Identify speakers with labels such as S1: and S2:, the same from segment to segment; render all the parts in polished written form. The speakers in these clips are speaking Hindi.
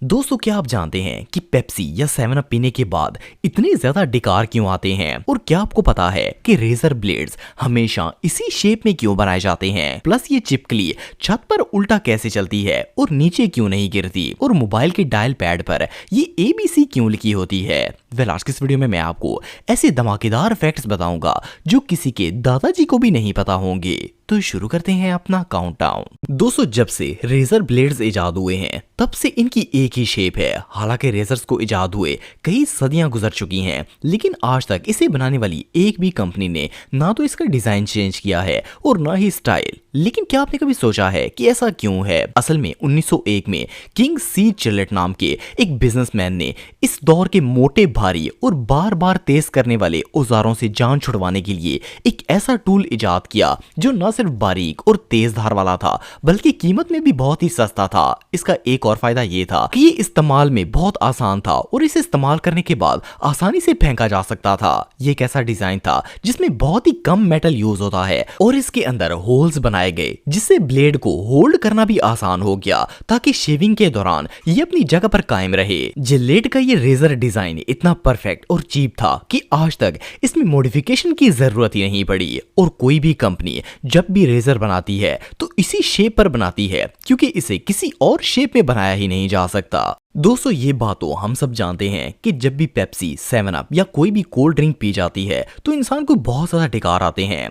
S1: दोस्तों, क्या आप जानते हैं कि पेप्सी या 7 अप पीने के बाद इतने ज्यादा डकार क्यों आते हैं? और क्या आपको पता है कि रेजर ब्लेड्स हमेशा इसी शेप में क्यों बनाए जाते हैं? प्लस ये चिपकली छत पर उल्टा कैसे चलती है और नीचे क्यों नहीं गिरती? और मोबाइल के डायल पैड पर ये ABC क्यों लिखी होती है? आज की इस वीडियो में मैं आपको ऐसे धमाकेदार फैक्ट्स बताऊंगा जो किसी के दादाजी को भी नहीं पता होंगे। तो शुरू करते हैं अपना काउंटडाउन। दोस्तों, जब से रेजर ब्लेड्स इजाद हुए हैं तब से इनकी एक ही शेप है। हालांकि रेजर्स को इजाद हुए कई सदियां गुजर चुकी हैं, लेकिन आज तक इसे बनाने वाली एक भी कंपनी ने ना तो इसका डिजाइन चेंज किया है और ना ही स्टाइल। लेकिन क्या आपने कभी सोचा है कि ऐसा क्यों है? असल में 1901 में किंग सी चिलेट नाम के एक बिजनेसमैन ने इस दौर के मोटे, भारी और बार बार तेज करने वाले औजारों से जान छुड़वाने के लिए एक ऐसा टूल इजाद किया जो न सिर्फ बारीक और तेज धार वाला था बल्कि कीमत में भी बहुत ही सस्ता था। इसका एक और फायदा ये था कि ये इस्तेमाल में बहुत आसान था और इसे इस्तेमाल करने के बाद आसानी से फेंका जा सकता था। ये एक ऐसा डिजाइन था जिसमें बहुत ही कम मेटल यूज होता है और इसके अंदर होल्स बनाए गए जिससे ब्लेड को होल्ड करना भी आसान हो गया ताकि शेविंग के दौरान ये अपनी जगह पर कायम रहे। जिलेट का ये रेजर डिजाइन इतना परफेक्ट और चीप था कि आज तक इसमें मॉडिफिकेशन की जरूरत ही नहीं पड़ी और कोई भी कंपनी जब भी रेजर बनाती है तो इसी शेप पर बनाती है क्योंकि इसे किसी और शेप में बनाया ही नहीं जा सकता। दोस्तों, ये बात तो हम सब जानते हैं कि जब भी पेप्सी, 7 अप या कोई भी कोल्ड ड्रिंक पी जाती है तो इंसान को बहुत ज्यादा डकार आते हैं।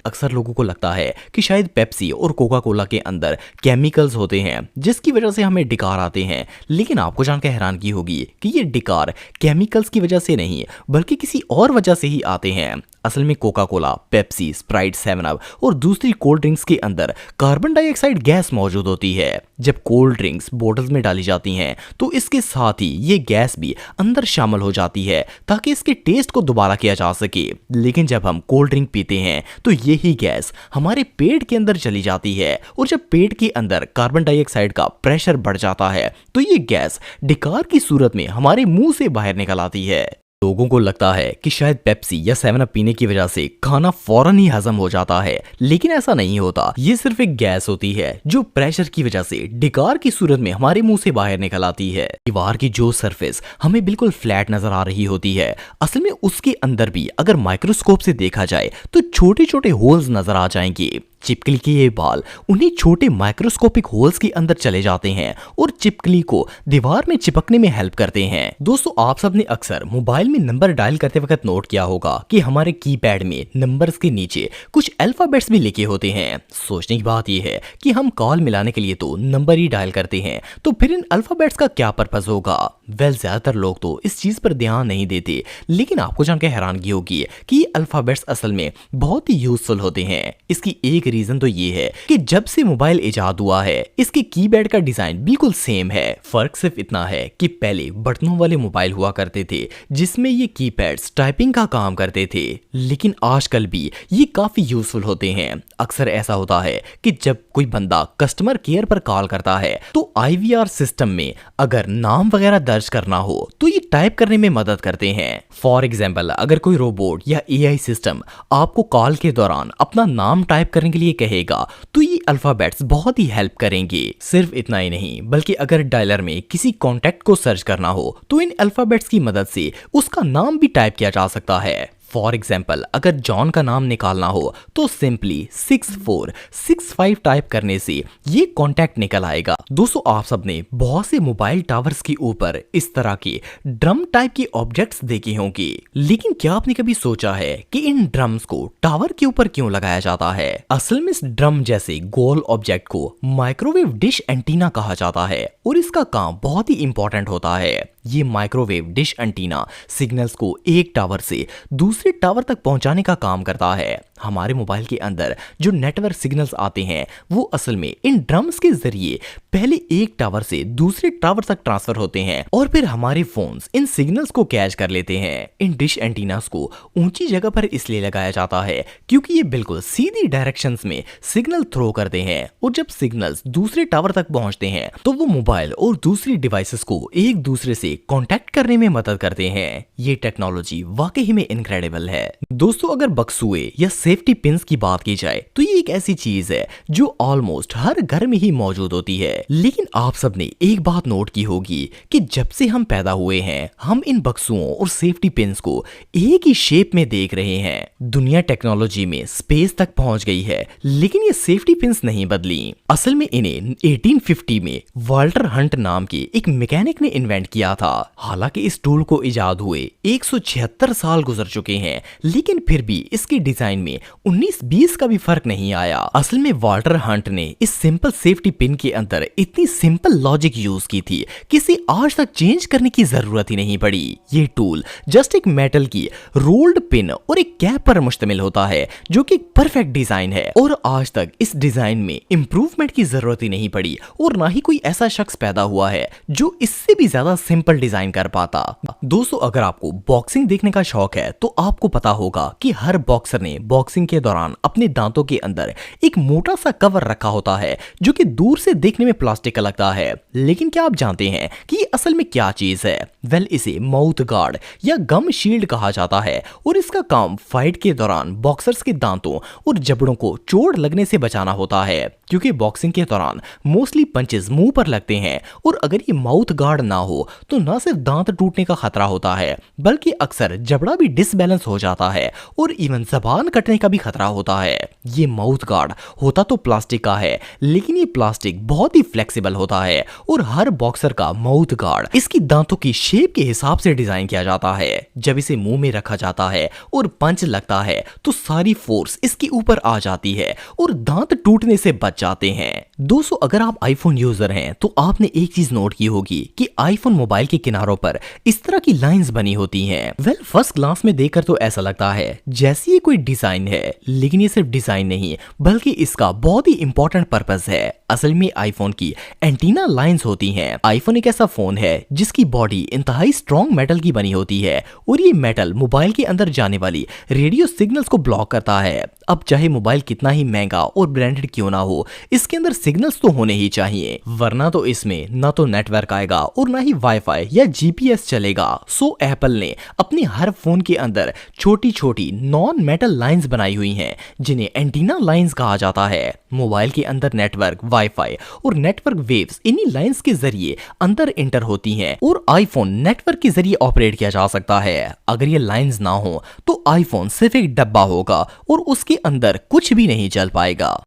S1: अक्सर लोगों को लगता है कि शायद पेप्सी और कोका कोला के अंदर केमिकल्स होते हैं जिसकी वजह से हमें डकार आते हैं, लेकिन आपको जानकर हैरानगी होगी कि ये डकार केमिकल्स की वजह से नहीं बल्कि किसी और वजह से ही आते हैं। असल में Coca Cola, Pepsi, Sprite, 7 up और दूसरी कोल्ड ड्रिंक्स के अंदर कार्बन डाइऑक्साइड गैस मौजूद होती है। जब कोल्ड ड्रिंक्स बोतल्स में डाली जाती हैं तो इसके साथ ही ये गैस भी अंदर शामिल हो जाती है ताकि इसके टेस्ट को दोबारा किया जा सके। लेकिन जब हम कोल्ड ड्रिंक पीते हैं तो यही गैस हमारे पेट के अंदर चली जाती है और जब पेट के अंदर कार्बन डाइऑक्साइड का प्रेशर बढ़ जाता है तो ये गैस डकार की सूरत में हमारे मुंह से बाहर निकल आती है। लोगों को लगता है कि शायद पेप्सी या 7 अप पीने की वजह से खाना फौरन ही हजम हो जाता है, लेकिन ऐसा नहीं होता। ये सिर्फ एक गैस होती है जो प्रेशर की वजह से डकार की सूरत में हमारे मुंह से बाहर निकल आती है। दीवार की जो सरफेस हमें बिल्कुल फ्लैट नजर आ रही होती है, असल में उसके अंदर भी अगर माइक्रोस्कोप से देखा जाए तो छोटे छोटे होल्स नजर आ जाएंगे। चिपकली के ये बाल उन्हीं छोटे माइक्रोस्कोपिक होल्स के अंदर चले जाते हैं और चिपकली को दीवार में चिपकने में हेल्प करते हैं। दोस्तों, आप सबने अक्सर मोबाइल में नंबर डायल करते वक्त नोट किया होगा कि हमारे कीपैड में नंबर्स के नीचे कुछ अल्फाबेट्स भी लिखे होते हैं। सोचने की बात यह है कि हम कॉल मिलाने के लिए तो नंबर ही डायल करते हैं, तो फिर इन अल्फाबेट्स का क्या पर्पस होगा? ज्यादातर लोग तो इस चीज पर ध्यान नहीं देते, लेकिन आपको जानकर हैरानगी होगी कि ये अल्फाबेट्स असल में बहुत ही यूजफुल होते हैं। इसकी एक रीजन तो ये है कि जब से मोबाइल इजाद हुआ है इसके कीपैड का डिजाइन बिल्कुल सेम है। फर्क सिर्फ इतना है कि पहले बटनों वाले मोबाइल हुआ करते थे जिसमें ये कीपैड्स टाइपिंग का काम करते थे, लेकिन आजकल भी ये काफी यूजफुल होते हैं। अक्सर ऐसा होता है कि जब कोई बंदा कस्टमर केयर पर कॉल करता है तो IVR सिस्टम में अगर नाम वगैरह दर्ज करना हो तो ये टाइप करने में मदद करते हैं। फॉर एग्जाम्पल, अगर कोई रोबोट या AI सिस्टम आपको कॉल के दौरान अपना नाम टाइप करने के लिए कहेगा तो ये अल्फाबेट्स बहुत ही हेल्प करेंगे। सिर्फ इतना ही नहीं बल्कि अगर डायलर में किसी कॉन्टैक्ट को सर्च करना हो तो इन अल्फाबेट्स की मदद से उसका नाम भी टाइप किया जा सकता है। फॉर एग्जाम्पल, अगर जॉन का नाम निकालना हो तो सिंपली 6465 टाइप करने से ये कॉन्टैक्ट निकल आएगा। दोस्तों, आप सबने बहुत से मोबाइल टावर्स के ऊपर इस तरह के ड्रम टाइप के ऑब्जेक्ट्स देखे होंगे, लेकिन क्या आपने कभी सोचा है कि इन ड्रम्स को टावर के ऊपर क्यों लगाया जाता है? असल में इस ड्रम जैसे गोल ऑब्जेक्ट को माइक्रोवेव डिश एंटीना कहा जाता है और इसका काम बहुत ही इंपॉर्टेंट होता है। ये माइक्रोवेव डिश एंटीना सिग्नल्स को एक टावर से दूसरे टावर तक पहुंचाने का काम करता है। हमारे मोबाइल के अंदर जो नेटवर्क सिग्नल्स आते हैं वो असल में इन ड्रम्स के जरिए पहले एक टावर से दूसरे टावर तक ट्रांसफर होते हैं और फिर हमारे फोन्स इन सिग्नल्स को कैच कर लेते हैं। इन डिश एंटीनास को ऊंची जगह पर इसलिए लगाया जाता है क्योंकि ये बिल्कुल सीधी डायरेक्शंस में सिग्नल थ्रो करते हैं और जब सिग्नल्स दूसरे टावर तक पहुंचते हैं तो वो मोबाइल और दूसरी डिवाइसेस को एक दूसरे से कांटेक्ट करने में मदद करते हैं। ये टेक्नोलॉजी वाकई में इनक्रेडिबल है। दोस्तों, अगर बक्सुए या सेफ्टी पिंस की बात की जाए तो ये एक ऐसी चीज है जो ऑलमोस्ट हर घर में ही मौजूद होती है। लेकिन आप सबने एक बात नोट की होगी कि जब से हम पैदा हुए हैं हम इन बक्सुओं और सेफ्टी पिंस को एक ही शेप में देख रहे हैं। दुनिया टेक्नोलॉजी में स्पेस तक पहुंच गई है लेकिन ये सेफ्टी पिंस नहीं बदली। असल में इन्हें 1850 में वाल्टर हंट नाम के एक मैकेनिक ने इन्वेंट किया था। हालांकि इस टूल को इजाद हुए 176 साल गुजर चुके हैं लेकिन फिर भी इसके डिजाइन में 19-20 का भी फर्क नहीं आया। असल में वाल्टर हंट ने इस सिंपल सेफ्टी पिन के अंदर इतनी सिंपल लॉजिक यूज की थी कि इसे आज तक चेंज करने की जरूरत ही नहीं पड़ी। ये टूल जस्ट एक मेटल की रोल्ड पिन और एक कैप पर मुश्तमिल होता है जो कि एक परफेक्ट डिजाइन है और आज तक इस डिजाइन में इंप्रूवमेंट की जरूरत ही नहीं पड़ी और ना ही कोई ऐसा शख्स पैदा हुआ है जो इससे भी ज्यादा सिंपल डिजाइन कर पाता। दोस्तों, अगर आपको बॉक्सिंग देखने का शौक है तो आपको पता होगा कि हर बॉक्सर ने बॉक्सिंग के दौरान अपने दांतों के अंदर एक मोटा सा कवर रखा होता है जो कि दूर से देखने में प्लास्टिक का लगता है। लेकिन क्या आप जानते हैं कि ये असल में क्या चीज है? इसे माउथ गार्ड या गम शील्ड कहा जाता है और इसका काम फाइट के दौरान बॉक्सर्स के दांतों और जबड़ों को चोट लगने से बचाना होता है क्योंकि बॉक्सिंग के दौरान मोस्टली पंचेस मुंह पर लगते हैं और अगर ये माउथ गार्ड ना हो तो ना सिर्फ दांत टूटने का खतरा होता है बल्कि अक्सर जबड़ा भी डिसबैलेंस हो जाता है और इवन जबान कटने का भी खतरा होता है। ये माउथ गार्ड होता तो प्लास्टिक का है लेकिन ये प्लास्टिक बहुत ही फ्लेक्सिबल होता है और हर बॉक्सर का माउथ गार्ड इसकी दांतों की शेप के हिसाब से डिजाइन किया जाता है। जब इसे मुंह में रखा जाता है और पंच लगता है तो सारी फोर्स इसके ऊपर आ जाती है और दांत टूटने से बच जाते हैं। दोस्तों, अगर आप आईफोन यूजर हैं तो आपने एक चीज नोट की होगी कि आईफोन मोबाइल के किनारों पर इस तरह की लाइंस बनी होती हैं। फर्स्ट ग्लांस में देखकर तो ऐसा लगता है जैसे ये कोई डिजाइन है लेकिन ये सिर्फ डिजाइन नहीं बल्कि इसका बहुत ही इंपॉर्टेंट पर्पस है। असल में आईफोन की एंटीना लाइंस होती हैं। आईफोन एक ऐसा फोन है जिसकी बॉडी इंतहाई स्ट्रॉन्ग मेटल की बनी होती है और ये मेटल मोबाइल के अंदर जाने वाली रेडियो सिग्नल्स को ब्लॉक करता है। अब चाहे मोबाइल कितना ही महंगा और ब्रांडेड क्यों ना हो, इसके अंदर सिग्नल्स तो होने ही चाहिए वरना तो इसमें ना तो नेटवर्क आएगा और ना ही वाईफाई या जीपीएस चलेगा। सो एप्पल ने अपने हर फोन के अंदर छोटी छोटी नॉन मेटल लाइंस बनाई हुई हैं जिन्हें एंटीना लाइंस कहा जाता है। मोबाइल के अंदर नेटवर्क, वाईफाई और नेटवर्क वेव्स इन्हीं लाइंस के जरिए अंदर इंटर होती हैं और आईफोन नेटवर्क के जरिए ऑपरेट किया जा सकता है। अगर ये लाइंस ना हो तो आईफोन सिर्फ एक डब्बा होगा और उसके अंदर कुछ भी नहीं चल पाएगा।